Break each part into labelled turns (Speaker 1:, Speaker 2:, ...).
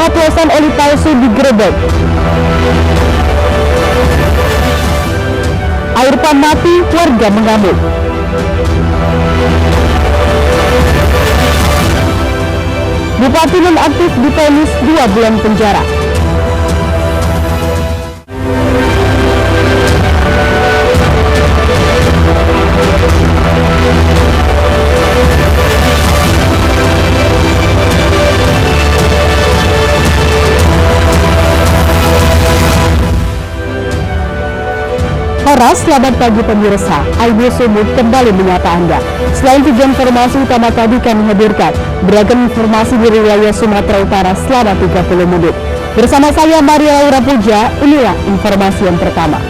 Speaker 1: pengoplosan oli palsu digerebek. Air pam mati, warga mengamuk. Bupati nonaktif divonis 2 bulan penjara. Selamat pagi pemirsa, Aibu Sumut kembali menyapa Anda. Selain 3 informasi utama tadi kami hadirkan beragam informasi dari wilayah Sumatera Utara selama 30 menit. Bersama saya Maria Laura Puja, inilah informasi yang pertama.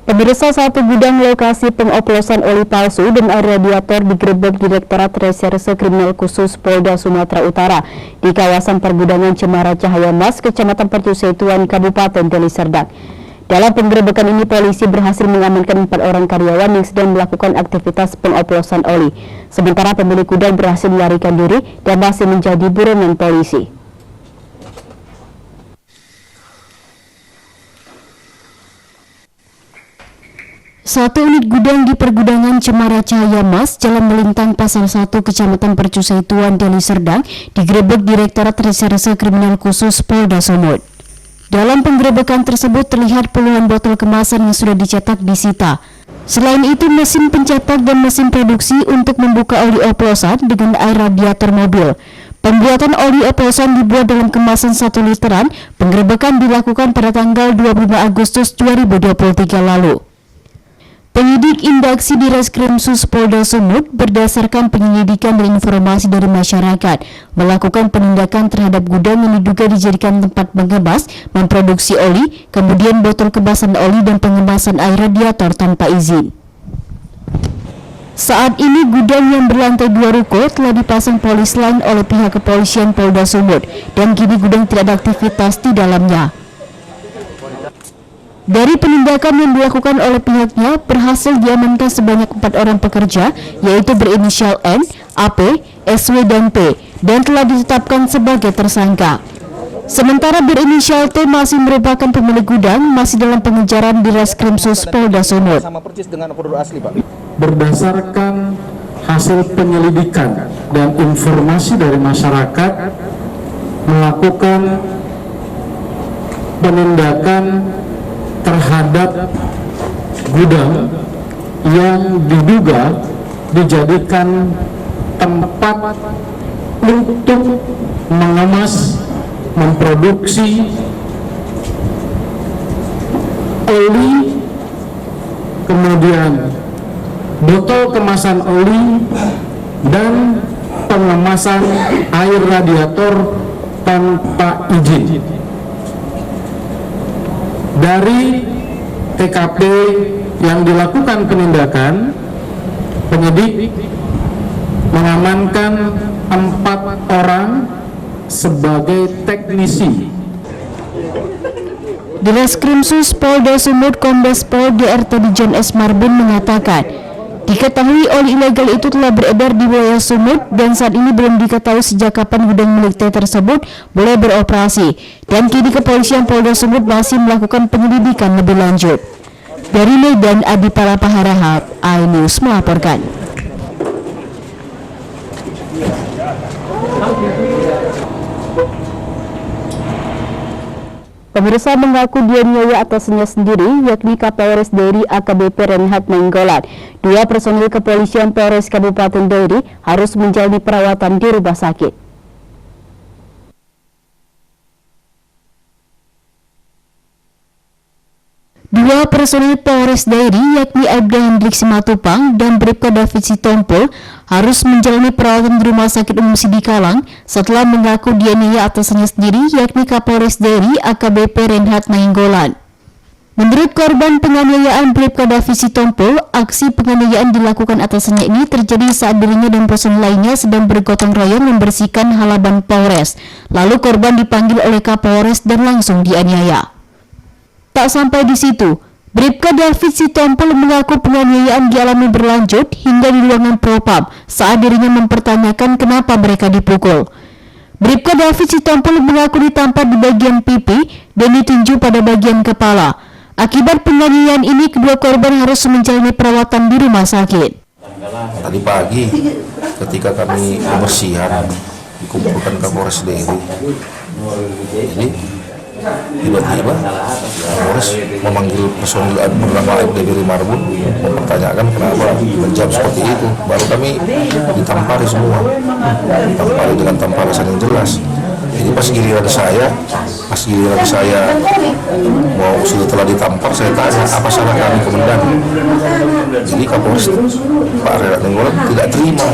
Speaker 1: Pemirsa, satu gudang lokasi pengoplosan oli palsu dan air radiator digerebek Direktorat Reserse Kriminal Khusus Polda Sumatera Utara di kawasan pergudangan Cemara Cahaya Mas, Kecamatan Percusetuan, Kabupaten Deli Serdang. Dalam penggerebekan ini, polisi berhasil mengamankan 4 orang karyawan yang sedang melakukan aktivitas pengoplosan oli. Sementara pemilik gudang berhasil melarikan diri dan masih menjadi buronan polisi. Satu unit gudang di pergudangan Cemara Cahaya Mas, Jalan Melintang Pasar 1, Kecamatan Percusetuan, Deli Serdang, digerebek Direktorat Reserse Kriminal Khusus Polda Sumut. Dalam penggerebekan tersebut terlihat puluhan botol kemasan yang sudah dicetak disita. Selain itu, mesin pencetak dan mesin produksi untuk membuka oli oplosan dengan air radiator mobil. Pembuatan oli oplosan dibuat dalam kemasan 1 literan. Penggerebekan dilakukan pada tanggal 25 Agustus 2023 lalu. Penyidik Indaksi di Reskrimsus Polda Sumut berdasarkan penyelidikan dan informasi dari masyarakat melakukan penindakan terhadap gudang yang diduga dijadikan tempat mengemas, memproduksi oli, kemudian botol kemasan oli dan pengemasan air radiator tanpa izin. Saat ini gudang yang berlantai 2 ruko telah dipasang polis lain oleh pihak kepolisian Polda Sumut dan kini gudang tidak ada aktivitas di dalamnya. Dari penindakan yang dilakukan oleh pihaknya, berhasil diamankan sebanyak 4 orang pekerja, yaitu berinisial N, AP, SW, dan P, dan telah ditetapkan sebagai tersangka. Sementara berinisial T masih merupakan pemilik gudang, masih dalam pengejaran di Reskrimsus Polda Sumut.
Speaker 2: Berdasarkan hasil penyelidikan dan informasi dari masyarakat, melakukan penindakan terhadap gudang yang diduga dijadikan tempat untuk mengemas, memproduksi oli, kemudian botol kemasan oli dan pengemasan air radiator tanpa izin. Dari TKP yang dilakukan penindakan, penyidik mengamankan 4 orang sebagai teknisi.
Speaker 1: Di Reskrimsus Polda Sumut, Kombes Pol DRT Dijen S. Marbin mengatakan, diketahui oli ilegal itu telah beredar di wilayah Sumut dan saat ini belum diketahui sejak kapan gudang milik T tersebut boleh beroperasi, dan kini kepolisian Polda Sumut masih melakukan penyelidikan lebih lanjut. Dari Medan, Adi Palapa Harahap, iNews melaporkan. Pemirsa mengaku dianiaya atasnya sendiri, yakni Kapolres Dairi AKBP Renhat Nainggolan. 2 personil kepolisian Polres Kabupaten Dairi harus menjalani perawatan di rumah sakit. Dua personil Polres Dairi, yakni Aibda Hendrik Simatupang dan Bribka David Sitompul, harus menjalani perawatan di Rumah Sakit Umum Sidikalang setelah mengaku dianiaya atasannya sendiri, yakni Kapolres Dairi AKBP Renhat Nainggolan. Menurut korban penganiayaan Bribka David Sitompul, aksi penganiayaan dilakukan atasannya ini terjadi saat dirinya dan personil lainnya sedang bergotong royong membersihkan halaman Polres. Lalu korban dipanggil oleh Kapolres dan langsung dianiaya. Tak sampai di situ, Bribka David Sitompul mengaku penganiayaan dialami berlanjut hingga di ruangan propam saat dirinya mempertanyakan kenapa mereka dipukul. Bribka David Sitompul mengaku ditampar di bagian pipi dan ditinju pada bagian kepala. Akibat penganiayaan ini, kedua korban harus menjalani perawatan di rumah sakit.
Speaker 3: Tadi pagi ketika kami pembersihan dikumpulkan Kapolres Dairi, jadi tiba-tiba Kapolres memanggil personil bernama FDB Marbun mempertanyakan kenapa menjawab seperti itu. Baru kami ditampari semua, ditampari dengan tamparan yang jelas. Jadi pas giliran saya mau setelah ditampar, saya tanya apa salah kami komandan. Jadi Kapolres Pak Rerat Nenggolan tidak terima,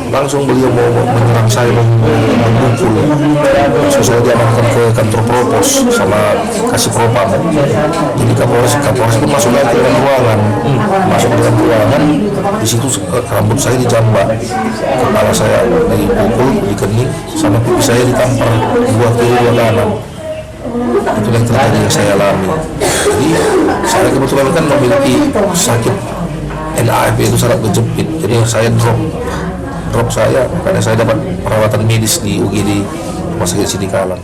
Speaker 3: langsung beliau mau menyerang saya, memukul. Saya diamankan ke kantor propos sama kasih propam. Jadi Kapolres pun masuk lagi ke ruangan, di situ rambut saya dijambak, kepala saya dipukul, dikening, sama pipi saya ditampar dua kiri dua kanan. Itu yang terjadi yang saya alami. Jadi saya kebetulan kan memiliki sakit NAF, itu syarat kejepit. Jadi saya drop saya, makanya saya dapat perawatan medis di UGD Rumah Sakit Sidikalang.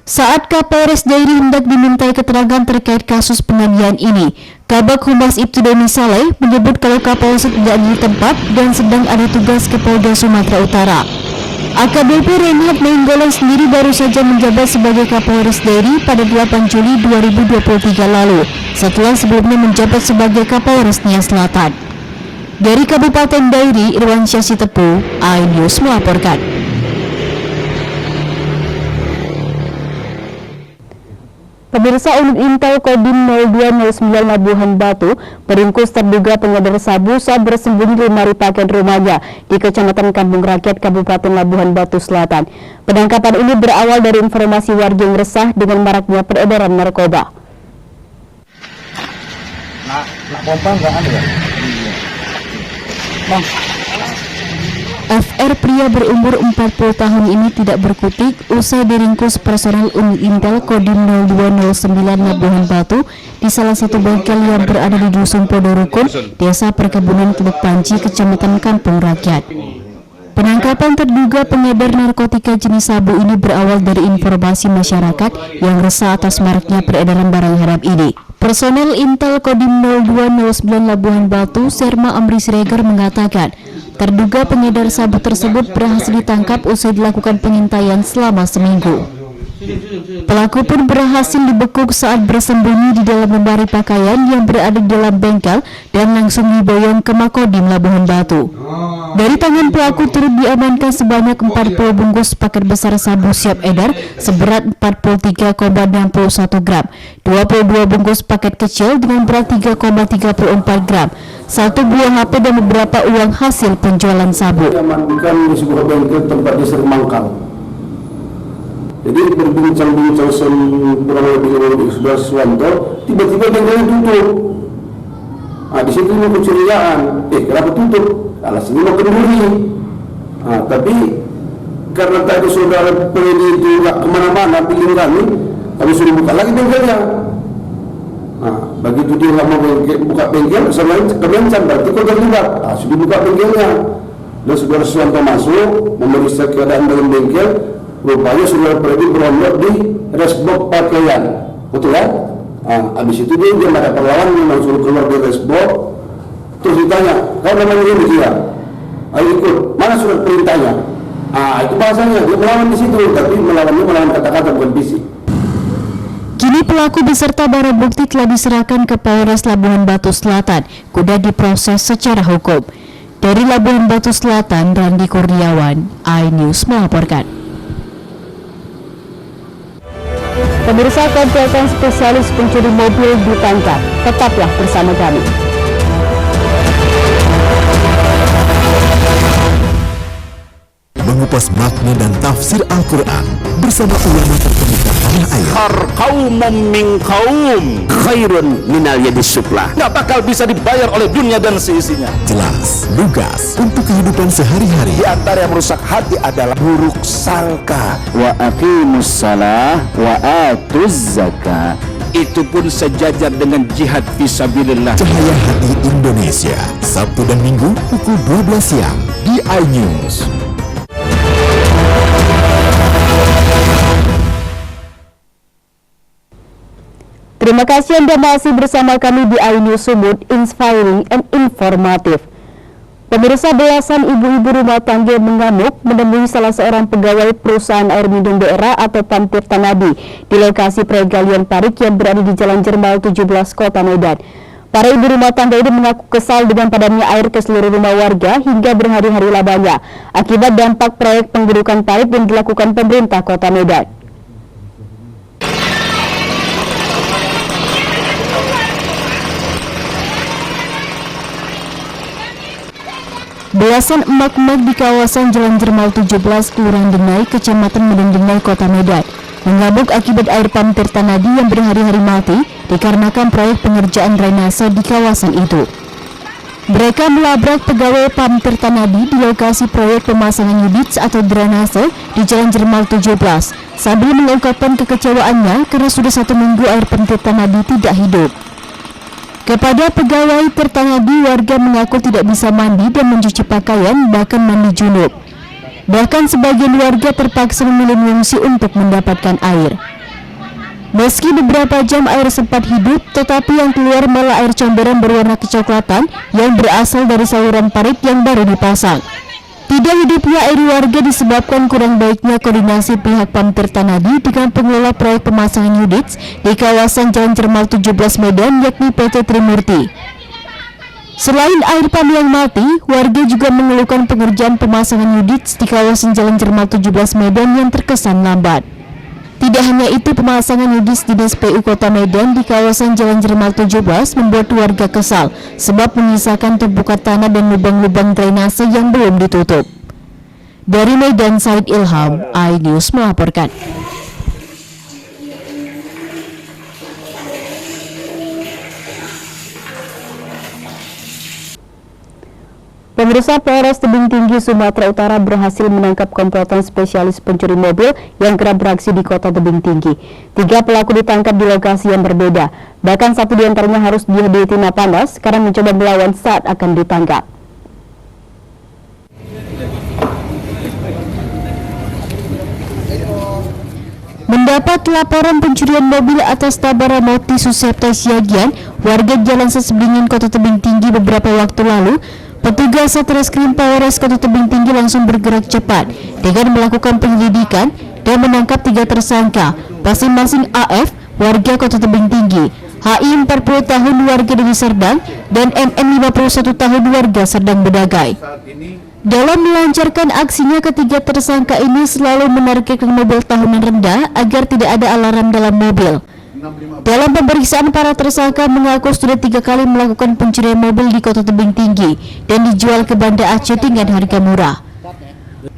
Speaker 1: Saat Kapolres Dairi hendak dimintai keterangan terkait kasus penganiayaan ini, Kabag Humas Ibtu Deni Saleh menyebut kalau Kapolres tidak di tempat dan sedang ada tugas ke Polda Sumatera Utara. AKBP Reinhard Nainggolan sendiri baru saja menjabat sebagai Kapolres Dairi pada 8 Juli 2023 lalu, setelah sebelumnya menjabat sebagai Kapolres Nia Selatan. Dari Kabupaten Dairi, Irwansyah Sitepu, iNews melaporkan. Pemirsa, unit Intel Kodim 0209 Labuhan Batu meringkus terduga pengedar sabu saat bersembunyi di lemari pakaian rumahnya di Kecamatan Kampung Rakyat, Kabupaten Labuhan Batu Selatan. Penangkapan ini berawal dari informasi warga yang resah dengan maraknya peredaran narkoba.
Speaker 4: Pompa nggak ada ya? Bang.
Speaker 1: FR, pria berumur 40 tahun ini tidak berkutik usai diringkus personel unit Intel Kodim 0209 Labuhan Batu di salah satu bengkel yang berada di Dusun Podorukun, Desa Perkebunan Teluk Panci, Kecamatan Kampung Rakyat. Penangkapan terduga pengedar narkotika jenis sabu ini berawal dari informasi masyarakat yang resah atas maraknya peredaran barang haram ini. Personel Intel Kodim 0209 Labuhan Batu, Serma Amri Siregar, mengatakan terduga pengedar sabu tersebut berhasil ditangkap usai dilakukan pengintaian selama seminggu. Pelaku pun berhasil dibekuk saat bersembunyi di dalam lemari pakaian yang berada di dalam bengkel dan langsung diboyong ke Makodim Labuhan Batu. Dari tangan pelaku turut diamankan sebanyak 40 bungkus paket besar sabu siap edar seberat 43,61 gram, 22 bungkus paket kecil dengan berat 3,34 gram, 1 buah HP dan beberapa uang hasil penjualan sabu.
Speaker 5: Diamankan di sebuah bengkel tempat di Sermangkal. Jadi berbincang-bincang kurang lebih 11 Suwanto, tiba-tiba bengkelnya tutup. Di situ ini kecurigaan, kenapa tutup? Alasannya mau kenduri. Tapi karena tadi saudara penyidik itu nggak kemana-mana, pilih kami suruh buka lagi bengkelnya. Begitu dia nggak mau buka bengkel, sama kami ancam, berarti kau terlibat. Sudah buka bengkelnya. Dan saudara Suwanto masuk, memeriksa keadaan dalam bengkel. Rupanya saudara Freddy berondok di resbox pakaian, betul ya? Habis itu dia ada perlawanan, memang suruh keluar dari resbox. Terus ditanya, kau namanya ini dia? Ayo ikut, mana surat perintahnya? Itu bahasanya, dia melawan di situ, tapi melawan kata-kata bukan fisik.
Speaker 1: Kini pelaku beserta barang bukti telah diserahkan ke Polres Labuhan Batu Selatan guna diproses secara hukum. Dari Labuhan Batu Selatan, Randi Kurniawan, iNews melaporkan. Pemirsa, komplotan spesialis pencuri mobil ditangkap. Tetaplah bersama kami.
Speaker 6: Mengupas makna dan tafsir Al-Quran bersama ulama terkemuka tanah air.
Speaker 4: Qaumum min qaum khairun minal yadis sufla. Nggak bakal bisa dibayar oleh dunia dan seisinya.
Speaker 6: Jelas, lugas untuk kehidupan sehari-hari.
Speaker 4: Di antara yang merusak hati adalah buruk sangka. Wa aqimus salah wa atuz zakah. itu pun sejajar dengan jihad fisabilillah.
Speaker 6: Cahaya Hati Indonesia, Sabtu dan Minggu pukul 12 siang di iNews.
Speaker 1: Terima kasih Anda masih bersama kami di iNews Sumut, inspiring and informatif. Pemirsa, belasan ibu-ibu rumah tangga mengamuk menemui salah seorang pegawai perusahaan air minum daerah atau PAM Tirtanadi di lokasi proyek galian parit yang berada di Jalan Jermal 17 Kota Medan. Para ibu rumah tangga ini mengaku kesal dengan padamnya air ke seluruh rumah warga hingga berhari-hari lamanya akibat dampak proyek penggerukan parit yang dilakukan pemerintah Kota Medan. Belasan emak-emak di kawasan Jalan Jermal 17, Kelurahan Denai, Kecamatan Medan Denai, Kota Medan, mengamuk akibat air PAM Tirtanadi yang berhari-hari mati dikarenakan proyek pengerjaan drainase di kawasan itu. Mereka melabrak pegawai PAM Tirtanadi di lokasi proyek pemasangan unit atau drainase di Jalan Jermal 17, sambil mengungkapkan kekecewaannya karena sudah 1 minggu air PAM Tirtanadi tidak hidup. Kepada pegawai Tirtanadi, warga mengaku tidak bisa mandi dan mencuci pakaian, bahkan mandi junub. Bahkan sebagian warga terpaksa memilih mengungsi untuk mendapatkan air. Meski beberapa jam air sempat hidup, tetapi yang keluar malah air comberan berwarna kecoklatan yang berasal dari saluran parit yang baru dipasang. Tidak hidupnya air warga disebabkan kurang baiknya koordinasi pihak PAM Tirtanadi dengan pengelola proyek pemasangan unit di kawasan Jalan Jermal 17 Medan, yakni PT Trimurti. Selain air PAM yang mati, warga juga mengeluhkan pengerjaan pemasangan unit di kawasan Jalan Jermal 17 Medan yang terkesan lambat. Tidak hanya itu, pemasangan unit Dinas PU Kota Medan di kawasan Jalan Jermal 17 membuat warga kesal sebab menyisakan tumpukan tanah dan lubang-lubang drainase yang belum ditutup. Dari Medan, Said Ilham, iNews melaporkan. Pemirsa, Polres Tebing Tinggi, Sumatera Utara berhasil menangkap komplotan spesialis pencuri mobil yang kerap beraksi di kota Tebing Tinggi. 3 pelaku ditangkap di lokasi yang berbeda. Bahkan 1 diantaranya harus dihadiahi timah panas karena mencoba melawan saat akan ditangkap. Mendapat laporan pencurian mobil atas nama Ramoti Susepta Siagian, warga Jalan Sesbingin, Kota Tebing Tinggi beberapa waktu lalu, petugas Satreskrim Polres Kota Tebing Tinggi langsung bergerak cepat dengan melakukan penyelidikan dan menangkap 3 tersangka, masing-masing AF, warga Kota Tebing Tinggi, HI 40 tahun warga Deli Serdang, dan MN 51 tahun warga Serdang Bedagai. Dalam melancarkan aksinya, ketiga tersangka ini selalu menargetkan mobil tahunan rendah agar tidak ada alarm dalam mobil. Dalam pemeriksaan, para tersangka mengaku sudah 3 kali melakukan pencurian mobil di Kota Tebing Tinggi dan dijual ke Banda Aceh dengan harga murah.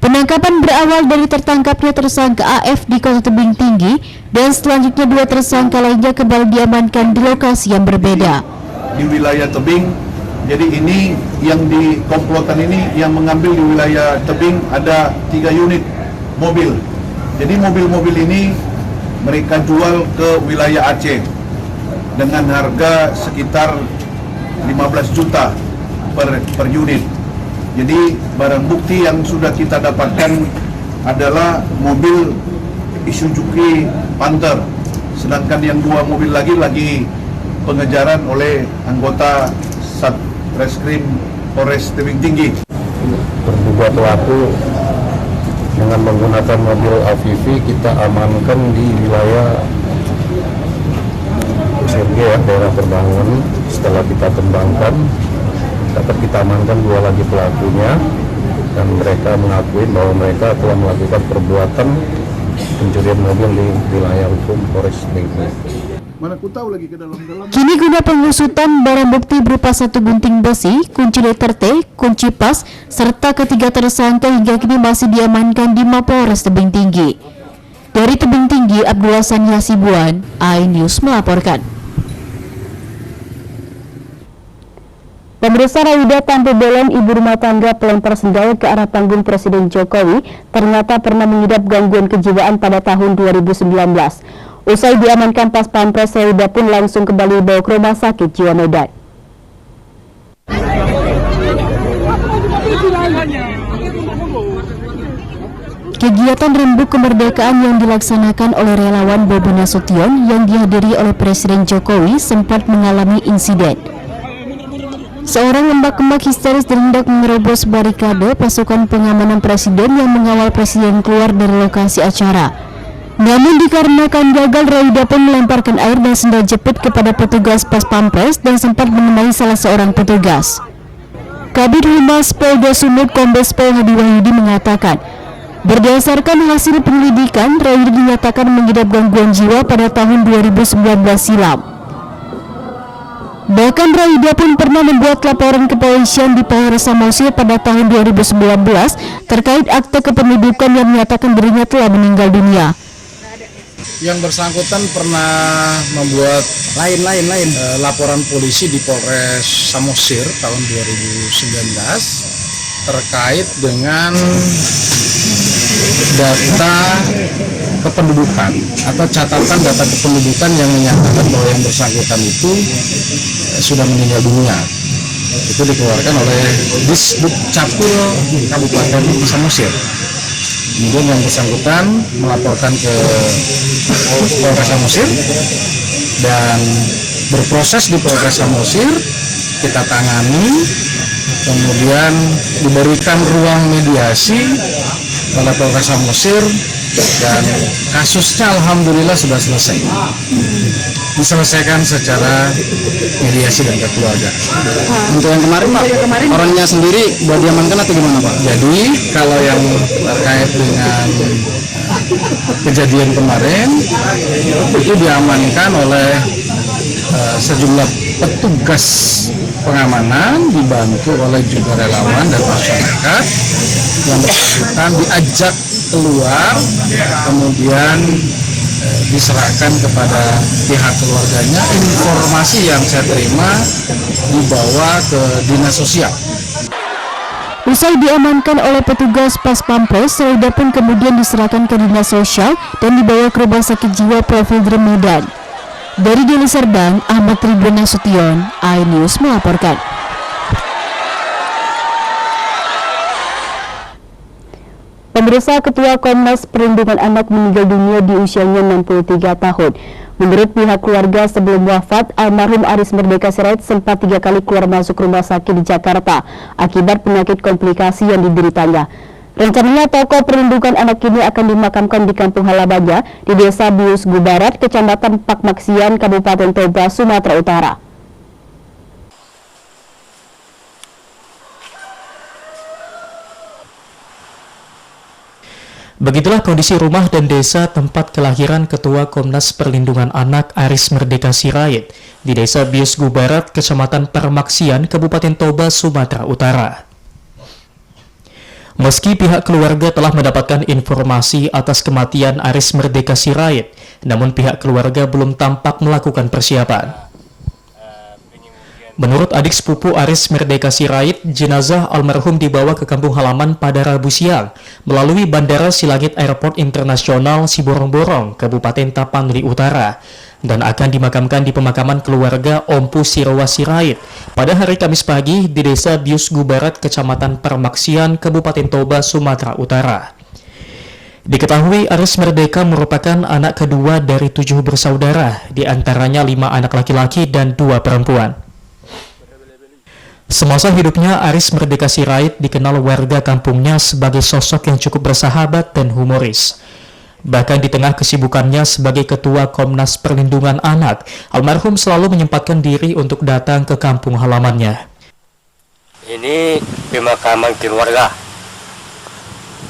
Speaker 1: Penangkapan berawal dari tertangkapnya tersangka AF di Kota Tebing Tinggi dan selanjutnya 2 tersangka lainnya kembali diamankan di lokasi yang berbeda.
Speaker 7: Di wilayah Tebing, jadi ini yang di komplotan ini yang mengambil di wilayah Tebing ada 3 unit mobil. Jadi mobil-mobil ini mereka jual ke wilayah Aceh dengan harga sekitar 15 juta per unit. Jadi barang bukti yang sudah kita dapatkan adalah mobil Isuzuki Panther, sedangkan yang 2 mobil lagi pengejaran oleh anggota Satreskrim Polres Tebing Tinggi.
Speaker 3: Terduga pelaku dengan menggunakan mobil Avivi kita amankan di wilayah SMG ya, daerah Perbangun. Setelah kita kembangkan, dapat kita amankan 2 lagi pelakunya dan mereka mengakui bahwa mereka telah melakukan perbuatan pencurian mobil di wilayah hukum Polres Tebing.
Speaker 7: Mana ku tahu lagi ke dalam.
Speaker 1: Kini guna pengusutan, barang bukti berupa 1 gunting besi, kunci letter T, kunci pas, serta ketiga tersangka hingga kini masih diamankan di Mapolres Tebing Tinggi. Dari Tebing Tinggi, Abdullah Sani Hasibuan, iNews melaporkan. Pemirsa, Raida tampil belen ibu rumah tangga pelempar sendal ke arah panggung Presiden Jokowi ternyata pernah mengidap gangguan kejiwaan pada tahun 2019. Usai diamankan pas Pampres, Rauda pun langsung kembali dibawa ke rumah sakit jiwa Medan. Kegiatan Rembuk Kemerdekaan yang dilaksanakan oleh relawan Bobi Nasution yang dihadiri oleh Presiden Jokowi sempat mengalami insiden. Seorang lembak-lembak histeris dan hendak menerobos barikade pasukan pengamanan Presiden yang mengawal Presiden keluar dari lokasi acara. Namun dikarenakan gagal, Rauda pun melemparkan air dan sendal jepit kepada petugas pas Pampres dan sempat mengenai salah seorang petugas. Kabid Humas Polda Sumut Kombes Pol Hadi Wahyudi mengatakan, berdasarkan hasil penyelidikan, Rauda dinyatakan mengidap gangguan jiwa pada tahun 2019 silam. Bahkan Rauda pun pernah membuat laporan ke kepolisian di Polres Samosir pada tahun 2019 terkait akte kependudukan yang menyatakan dirinya telah meninggal dunia.
Speaker 2: Yang bersangkutan pernah membuat laporan polisi di Polres Samosir tahun 2019 terkait dengan data kependudukan atau catatan data kependudukan yang menyatakan bahwa yang bersangkutan itu sudah meninggal dunia. Itu dikeluarkan oleh Disduk Capil Kabupaten Samosir. Kemudian yang bersangkutan melaporkan ke Polres Samosir dan berproses di Polres Samosir, kita tangani, kemudian diberikan ruang mediasi oleh Polres Samosir dan kasusnya alhamdulillah sudah selesai, diselesaikan secara mediasi dan keluarga.
Speaker 8: Untuk yang kemarin Pak, orangnya sendiri buat diamankan atau gimana Pak?
Speaker 2: Jadi kalau yang terkait dengan kejadian kemarin itu diamankan oleh sejumlah petugas pengamanan dibantu oleh juga relawan dan masyarakat yang bersangkutan diajak keluar, kemudian diserahkan kepada pihak keluarganya. Informasi yang saya terima dibawa ke dinas sosial.
Speaker 1: Usai diamankan oleh petugas pas Pampres, Rauda pun kemudian diserahkan ke dinas sosial dan dibawa ke rumah sakit jiwa Profil Medan. Dari Deli Serdang, Ahmad Ridwan Nasution, iNews melaporkan. Pemirsa, Ketua Komnas Perlindungan Anak meninggal dunia di usianya 63 tahun. Menurut pihak keluarga, sebelum wafat, almarhum Aris Merdeka Sirait sempat 3 kali keluar masuk rumah sakit di Jakarta akibat penyakit komplikasi yang dideritanya. Rencananya tokoh perlindungan anak ini akan dimakamkan di kampung halamannya di Desa Bius Gubarat, Kecamatan Pakmaksian, Kabupaten Toba, Sumatera Utara.
Speaker 9: Begitulah kondisi rumah dan desa tempat kelahiran Ketua Komnas Perlindungan Anak Aris Merdeka Sirait di Desa Bius Gubarat, Kecamatan Pakmaksian, Kabupaten Toba, Sumatera Utara. Meski pihak keluarga telah mendapatkan informasi atas kematian Aris Merdeka Sirait, namun pihak keluarga belum tampak melakukan persiapan. Menurut adik sepupu Aris Merdeka Sirait, jenazah almarhum dibawa ke kampung halaman pada Rabu siang melalui Bandara Silangit Airport Internasional Siborong-Borong, Kabupaten Tapanuli Utara, dan akan dimakamkan di pemakaman keluarga Ompu Sirwa Sirait pada hari Kamis pagi di Desa Bius Gubarat, Kecamatan Pakmaksian, Kabupaten Toba, Sumatera Utara. Diketahui Aris Merdeka merupakan anak kedua dari 7 bersaudara, di antaranya 5 anak laki-laki dan 2 perempuan. Semasa hidupnya, Aris Merdeka Sirait dikenal warga kampungnya sebagai sosok yang cukup bersahabat dan humoris. Bahkan di tengah kesibukannya sebagai Ketua Komnas Perlindungan Anak, almarhum selalu menyempatkan diri untuk datang ke kampung halamannya.
Speaker 10: Ini pemakaman keluarga,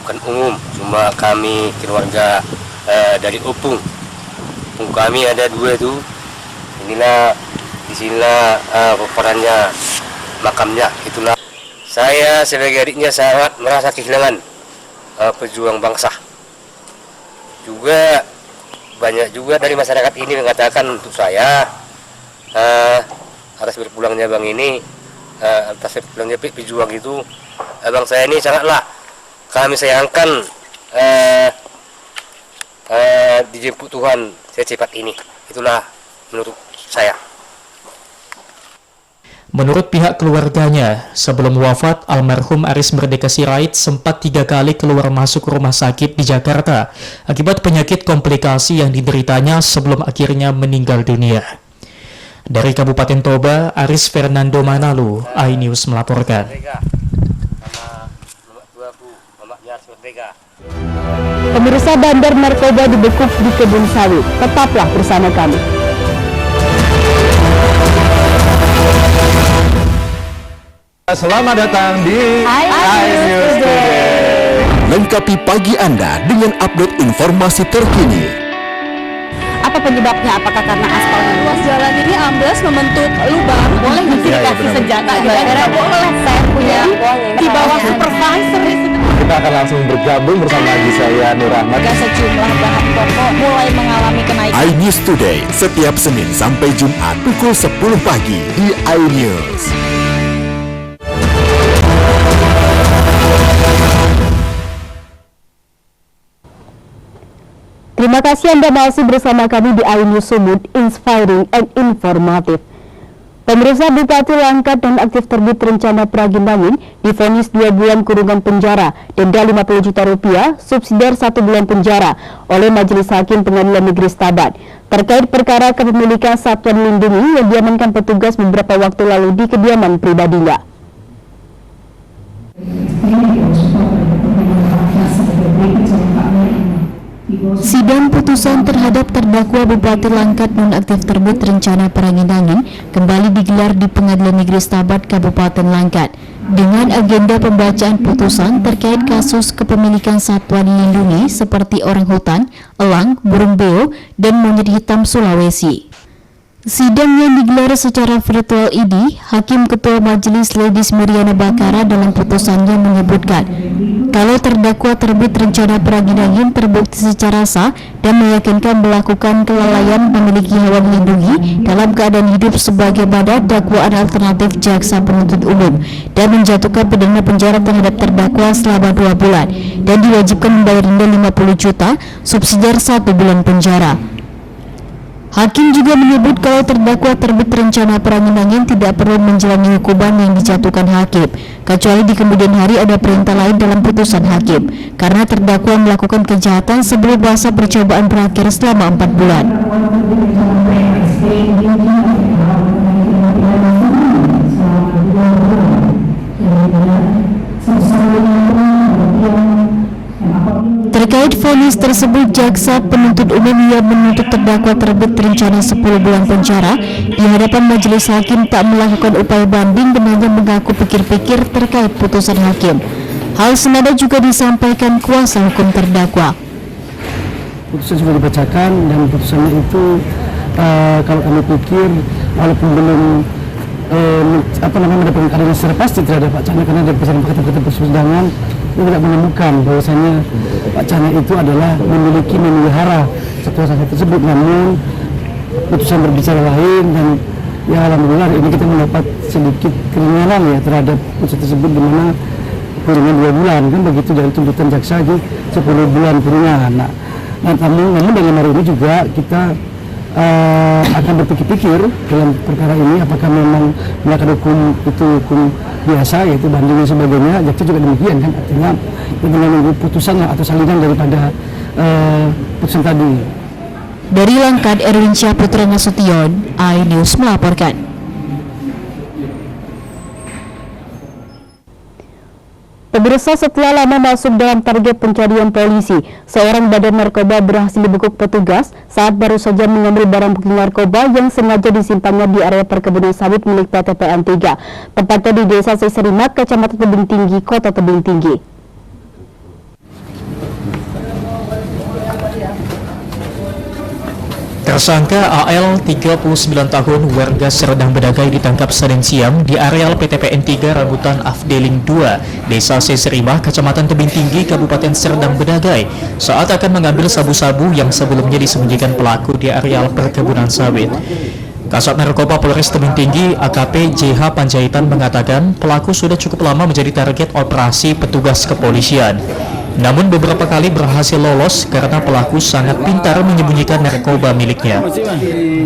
Speaker 10: bukan umum, cuma kami keluarga dari Opung. Opung kami ada 2 itu. Inilah disinilah perannya makamnya. Itulah saya sebagai adiknya sangat merasa kehilangan pejuang bangsa. Juga banyak juga dari masyarakat ini mengatakan untuk saya atas berpulangnya bang ini, atas berpulangnya pejuang itu, bang saya ini sangatlah kami sayangkan dijemput Tuhan secepat ini. Itulah menurut saya.
Speaker 9: Menurut pihak keluarganya, sebelum wafat, almarhum Aris Merdeka Sirait sempat 3 kali keluar masuk rumah sakit di Jakarta akibat penyakit komplikasi yang dideritanya sebelum akhirnya meninggal dunia. Dari Kabupaten Toba, Aris Fernando Manalu, iNews melaporkan.
Speaker 1: Pemirsa, bandar narkoba dibekuk di kebun sawit. Tetaplah bersama kami.
Speaker 7: Selamat datang di
Speaker 1: iNews Today.
Speaker 6: Lengkapi pagi Anda dengan update informasi terkini.
Speaker 1: Apa penyebabnya? Apakah karena aspal ruas jalan ini ambles membentuk lubang? Boleh nggak sih dikasih senjata? Kira-kira boleh. Saya punya di bawah supervisor.
Speaker 8: Kita akan langsung bergabung bersama lagi saya Nur Rahmat.
Speaker 1: Sejumlah bahan pokok mulai mengalami kenaikan.
Speaker 6: iNews Today setiap Senin sampai Jumat pukul 10 pagi di iNews.
Speaker 1: Terima kasih Anda masih bersama kami di iNews Sumut, inspiring and informatif. Pemirsa, Bupati Langkat dan aktif terbit rencana Praginangin divonis 2 bulan kurungan penjara, denda 50 juta rupiah, subsidiar 1 bulan penjara oleh Majelis Hakim Pengadilan Negeri Stabat terkait perkara kepemilikan satuan lindungi yang diamankan petugas beberapa waktu lalu di kediaman pribadinya. Sidang putusan terhadap terdakwa Bupati Langkat nonaktif terbit rencana Praginangin kembali digelar di Pengadilan Negeri Stabat Kabupaten Langkat dengan agenda pembacaan putusan terkait kasus kepemilikan satwa dilindungi seperti orang hutan, elang, burung beo, dan monyet hitam Sulawesi. Sidang yang digelar secara virtual ini, Hakim Ketua Majelis Ledis Meriana Bakara dalam putusannya menyebutkan kalau terdakwa terbit rencana Praginangin terbukti secara sah dan meyakinkan melakukan kelalaian memiliki hewan dilindungi dalam keadaan hidup sebagaimana dakwaan alternatif jaksa penuntut umum dan menjatuhkan pidana penjara terhadap terdakwa selama 2 bulan dan diwajibkan membayar denda 50 juta, subsidiar 1 bulan penjara. Hakim juga menyebut kalau terdakwa terbit rencana Praginangin tidak perlu menjalani hukuman yang dijatuhkan hakim, kecuali di kemudian hari ada perintah lain dalam putusan hakim, karena terdakwa melakukan kejahatan sebelum masa percobaan berakhir selama 4 bulan. Terkait vonis tersebut, jaksa penuntut umum yang menuntut terdakwa terbit rencana 10 bulan penjara di hadapan majelis hakim tak melakukan upaya banding dan hanya mengaku pikir-pikir terkait putusan hakim. Hal senada juga disampaikan kuasa hukum terdakwa.
Speaker 11: Putusan sudah dibacakan dan putusannya itu kalau kami pikir walaupun belum mendapatkan keadilan secara pasti terhadap Pak Cahyo karena dari fakta-fakta persidangan itu tidak menemukan bahwasanya Pak Cahyo itu adalah memelihara satwa-satwa tersebut, namun putusan berbicara lain dan ya alhamdulillah ini kita mendapat sedikit keringanan ya terhadap putusan tersebut di mana kurungan 2 bulan kan begitu dari tuntutan jaksa itu 10 bulan kurungan. Nah, namun dalam hari ini juga kita akan berpikir-pikir dalam perkara ini apakah memang melakukan hukum itu hukum biasa yaitu banding dan sebagainya. Jaksa juga demikian kan, artinya kita menunggu putusan atau salinan daripada putusan tadi.
Speaker 1: Dari Langkat, Erwin Syahputra Nasution, iNews melaporkan. Pemirsa, setelah lama masuk dalam target pencarian polisi, seorang badan narkoba berhasil dibekuk petugas saat baru saja mengambil barang bukti narkoba yang sengaja disimpannya di area perkebunan sawit milik PT PN3, tepatnya di Desa Seserimat, Kecamatan Tebing Tinggi, Kota Tebing Tinggi.
Speaker 9: Tersangka AL 39 tahun warga Serdang Bedagai ditangkap Senin siang di areal PT PN3 Rambutan Afdeling 2, Desa Seserimah, Kecamatan Tebing Tinggi, Kabupaten Serdang Bedagai, saat akan mengambil sabu-sabu yang sebelumnya disembunyikan pelaku di areal perkebunan sawit. Kasat Narkoba Polres Tebing Tinggi AKP JH Panjaitan mengatakan pelaku sudah cukup lama menjadi target operasi petugas kepolisian. Namun beberapa kali berhasil lolos karena pelaku sangat pintar menyembunyikan narkoba miliknya.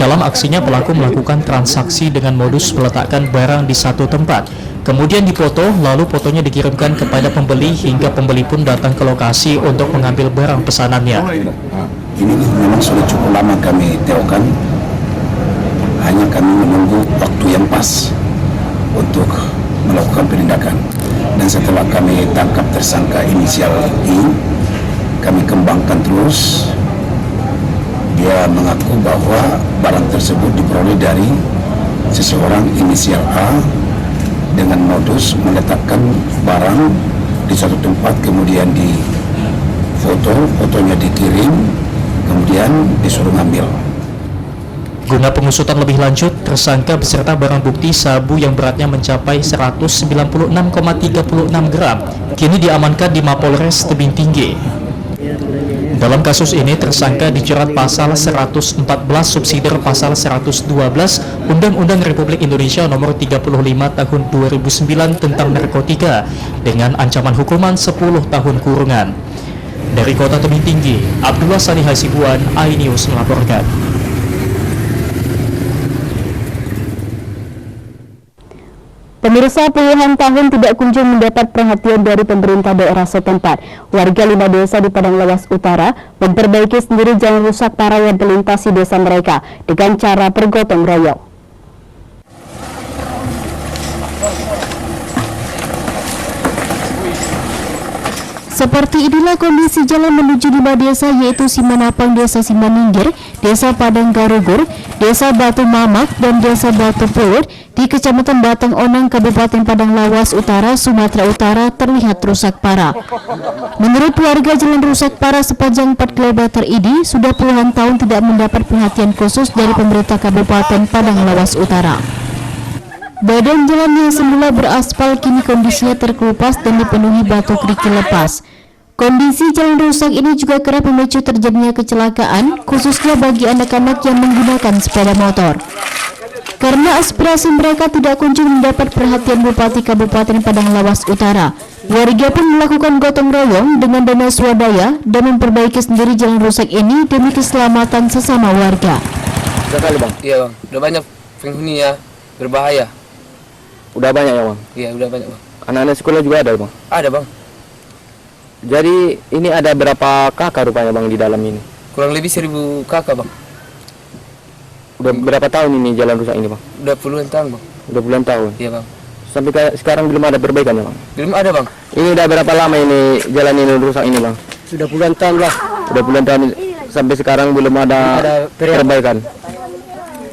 Speaker 9: Dalam aksinya pelaku melakukan transaksi dengan modus meletakkan barang di satu tempat, kemudian difoto, lalu fotonya dikirimkan kepada pembeli hingga pembeli pun datang ke lokasi untuk mengambil barang pesanannya.
Speaker 5: Ini memang sudah cukup lama kami teokan, hanya kami menunggu waktu yang pas untuk melakukan penindakan. Dan setelah kami tangkap tersangka inisial I, kami kembangkan terus. Dia mengaku bahwa barang tersebut diperoleh dari seseorang inisial A dengan modus meletakkan barang di suatu tempat, kemudian di fotonya dikirim, kemudian disuruh ngambil.
Speaker 9: Guna pengusutan lebih lanjut, tersangka beserta barang bukti sabu yang beratnya mencapai 196,36 gram kini diamankan di Mapolres Tebing Tinggi. Dalam kasus ini, tersangka dijerat pasal 114 subsidiar pasal 112 Undang-Undang Republik Indonesia Nomor 35 Tahun 2009 tentang narkotika dengan ancaman hukuman 10 tahun kurungan. Dari Kota Tebing Tinggi, Abdullah Sani Hasibuan, iNews melaporkan.
Speaker 1: Pemirsa, puluhan tahun tidak kunjung mendapat perhatian dari pemerintah daerah setempat. Warga 5 desa di Padang Lawas Utara memperbaiki sendiri jalan rusak parah yang melintasi desa mereka dengan cara bergotong royong. Seperti inilah kondisi jalan menuju 5 desa, yaitu Simanapang, Desa Simaningkir, Desa Padang Garugur, Desa Batu Mamak, dan Desa Batu Pulut di Kecamatan Batang Onang, Kabupaten Padang Lawas Utara, Sumatera Utara terlihat rusak parah. Menurut warga, jalan rusak parah sepanjang 4 km ini sudah puluhan tahun tidak mendapat perhatian khusus dari pemerintah Kabupaten Padang Lawas Utara. Badan jalan yang semula beraspal kini kondisinya terkelupas dan dipenuhi batu kerikil lepas. Kondisi jalan rusak ini juga kerap memicu terjadinya kecelakaan, khususnya bagi anak-anak yang menggunakan sepeda motor. Karena aspirasi mereka tidak kunjung mendapat perhatian Bupati Kabupaten Padang Lawas Utara, warga pun melakukan gotong royong dengan dana swadaya dan memperbaiki sendiri jalan rusak ini demi keselamatan sesama warga.
Speaker 10: Udah kali bang? Iya bang, udah banyak penghuninya berbahaya.
Speaker 8: Udah banyak ya bang?
Speaker 10: Iya udah banyak bang.
Speaker 8: Anak-anak sekolah juga ada bang?
Speaker 10: Ada bang.
Speaker 8: Jadi ini ada berapa kakak rupanya bang di dalam ini?
Speaker 10: Kurang lebih 1000 kakak bang.
Speaker 8: Udah berapa tahun ini jalan rusak ini bang?
Speaker 10: Udah puluhan tahun bang.
Speaker 8: Udah puluhan tahun?
Speaker 10: Iya bang.
Speaker 8: Sampai sekarang belum ada perbaikan ya bang?
Speaker 10: Belum ada bang.
Speaker 8: Ini udah berapa lama ini jalan ini rusak ini bang?
Speaker 11: Sudah puluhan tahun lah.
Speaker 8: Udah puluhan tahun sampai sekarang belum ada perbaikan.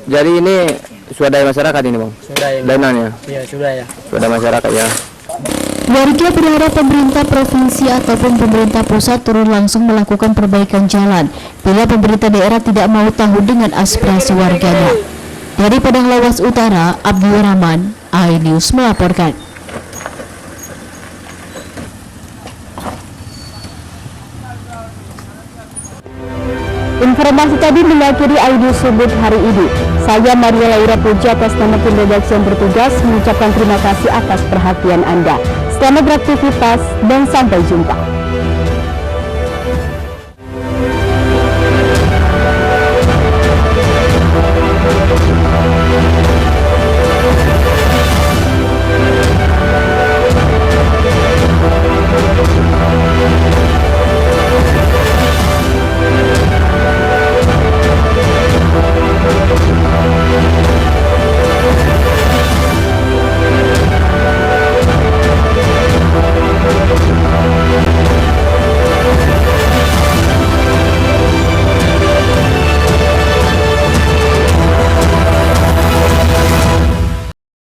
Speaker 8: Jadi ini swadaya masyarakat ini bang?
Speaker 11: Swadaya.
Speaker 8: Dananya?
Speaker 11: Iya sudah ya.
Speaker 8: Swadaya masyarakat ya.
Speaker 1: Warga berharap pemerintah provinsi ataupun pemerintah pusat turun langsung melakukan perbaikan jalan bila pemerintah daerah tidak mau tahu dengan aspirasi warganya. Dari Padang Lawas Utara, Abdul Rahman, iNews melaporkan. Informasi tadi mengakhiri iNews Subuh hari ini. Saya Maria Laura Puja atas nama tim redaksi yang bertugas mengucapkan terima kasih atas perhatian Anda. Selamat beraktivitas dan sampai jumpa.